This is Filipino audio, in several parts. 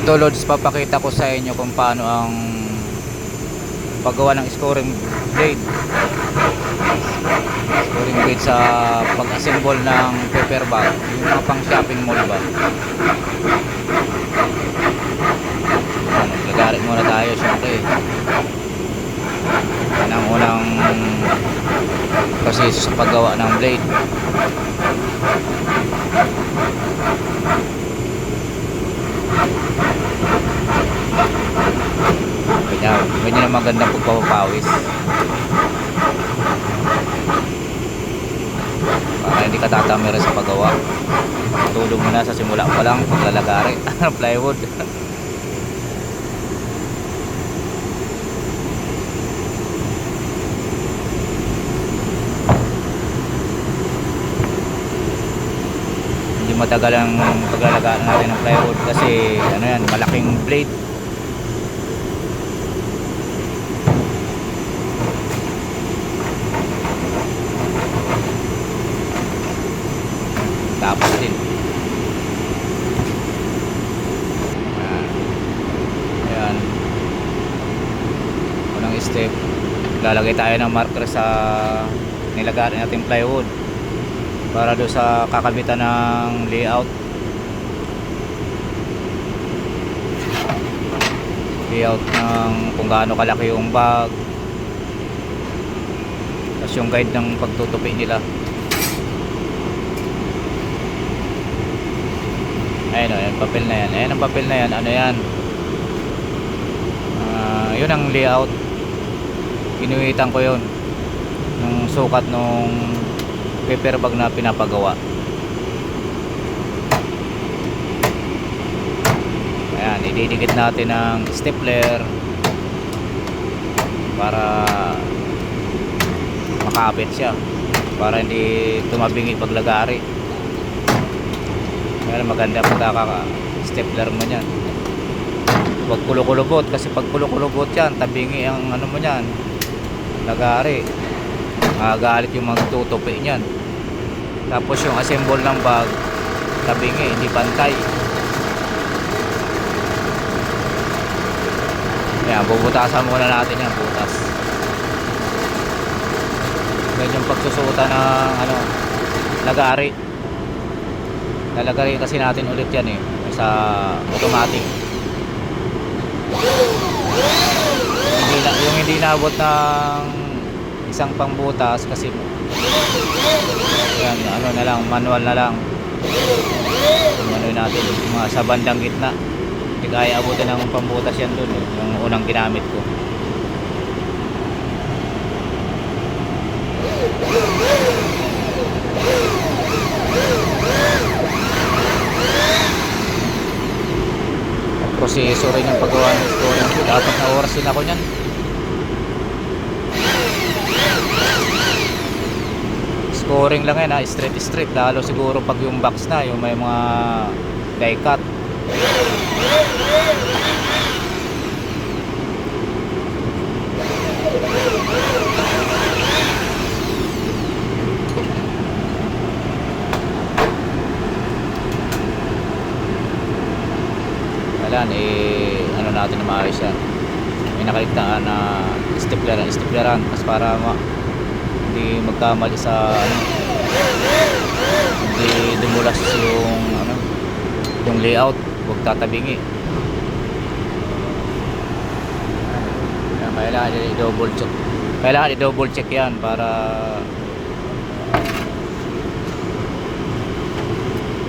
Ito Lods, papakita ko sa inyo kung paano ang paggawa ng scoring blade sa pag-assemble ng paper bag, yung mga pang shopping mall ba. Naglagarit muna tayo syempre. Yan ang unang proseso sa paggawa ng blade. Ganyan ang magandang pagpapawis para hindi ka tatamira sa paggawa. Tulong mo na sa simula pa lang paglalagari ng plywood. Hindi matagal ang paglalagari natin ng plywood kasi ano yan, malaking blade. Tapos din ayan, unang step, lalagay tayo ng marker sa nilagay natin plywood para doon sa kakabitan ng layout ng kung gaano kalaki yung bag, tapos yung guide ng pagtutupi nila. Ayun o, yung papel na yan. Ayan ang papel na yan. Ano yan? Yun ang layout. Inuwitan ko yun ng sukat nung paper bag na pinapagawa. Ayan, ididikit natin ng stapler para makapit siya, para hindi tumabingi paglagari. Kaya maganda pagkaka-stapler mo niyan. Huwag kulo-kulubot kasi pag kulo-kulubot yan, tabingi ang ano mo niyan, lagari. Magagalit yung magtutupi niyan. Tapos yung assemble ng bag, tabingi, hindi pantay. Yan, bubutasan muna natin yan, butas. Ganyan pagsusutan ng ano, lagari. Lalagay kasi natin ulit yan sa automatic. Yung hindi naabot ng isang pangbutas kasi yan, ano na lang, manual na lang. Ano natin, mga sa bandang gitna. Hindi kaya abutin ng pambutas yan dun, yung unang ginamit ko. Proseso rin ang paggawa ng scoring. Dapat na oras din ako nyan. Scoring lang yan straight. Lalo siguro pag yung box na, yung may mga die cut. Ano natin na maayos yan. May nakaligtaan na stapleran mas para hindi magkamali sa ano, hindi dumulas yung layout. Huwag tatabingi. Kailangan i-double check yan para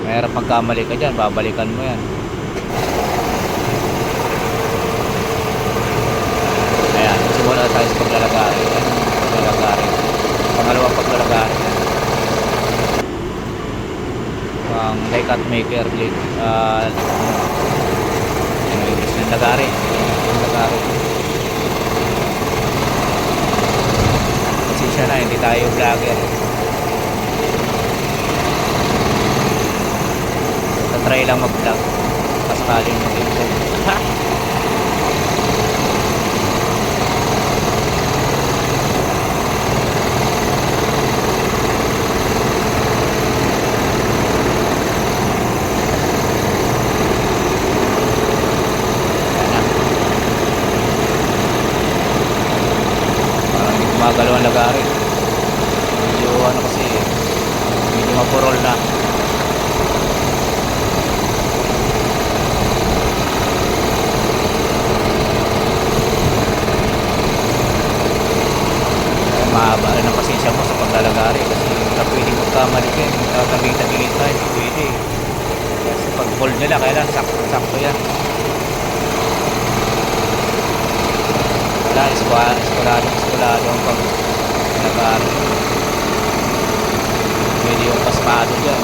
mayroon pagkamali ka dyan, babalikan mo yan. Simula tayo sa paglalagari. Pangalawang paglalagari. Ang die cut maker blade. Yung lagari. Kasi siya na, hindi tayo vlogger. Try lang mag-vlog. Pasakali yung info. dalawang lagari. Medyo ano kasi, medyo mapurol na. Mahaba rin ang pasensya mo sa paglalagari kasi hindi ka pwedeng magkamali ka, tabing-tabingin ka, hindi pwede. Kasi pag hold nila, kailan sakto yan. Wala, eskulado ang paglalagari. Pwede yung pasmado dyan.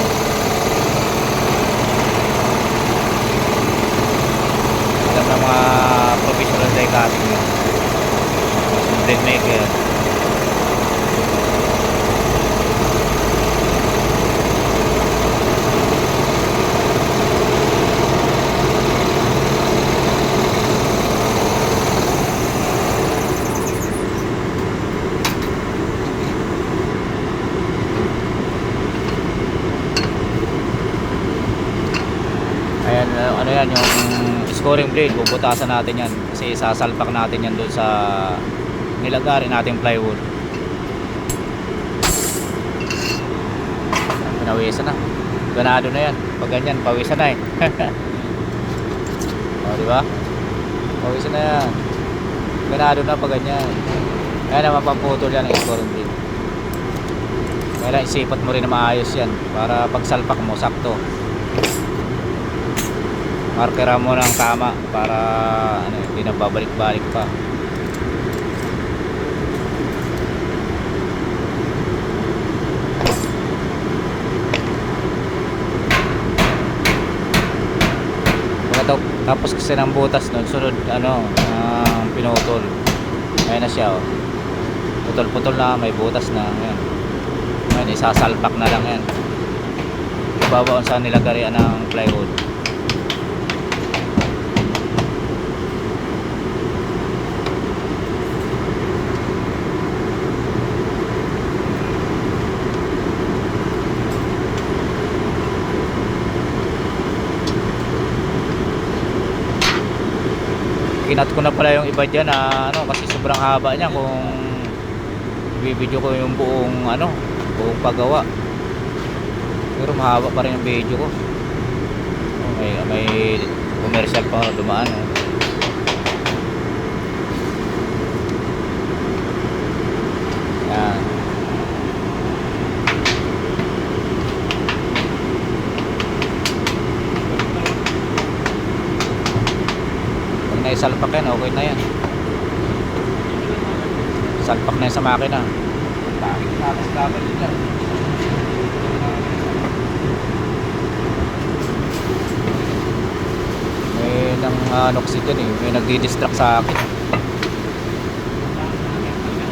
Alam ng mga professional die cutting yan, blade maker. Ayan, ano yan, yung scoring blade, bubutasan natin yan kasi sasalpak natin yan doon sa nilagari nating plywood. Pinawisan na, ganado na yan pag ganyan, pawisan na eh. O, diba? Pawisan na yan, ganado na pag ganyan. Kaya naman pamputol yan ang scoring blade. Kaya isipat mo rin na maayos yan para pag salpak mo sakto. Markera mo ng tama para ano, hindi na babalik-balik pa. Tapos kasi ng butas nun, sunod ano, pinutol. Ayan na siya, oh. Putol-putol na, may butas na. Ayan. Ayan, isasalpak na lang yan. Ibabaon sa nilagarian ng plywood. Kinat ko na pala yung iba dyan na ano, kasi sobrang haba niya kung i-video ko yung buong ano, buong paggawa. Pero mahaba pa rin yung video ko. Oh, may commercial pa dumaan, eh. Yan. Salpak yan, okay na yan. Salpak na yan sa makina. Bakit lakas-laban din yan? May nang oxygen eh, may nagdi-distract sa akin.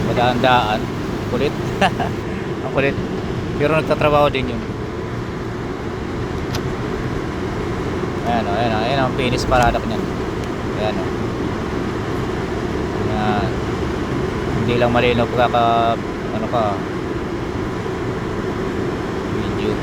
Madaan-daan, kulit. Ang kulit, pero nagtatrabaho din yun. Ayan o, ayan ang finish product nyan. Ayan o. Ayan. Hindi lang malinaw pagkaka ano ka video.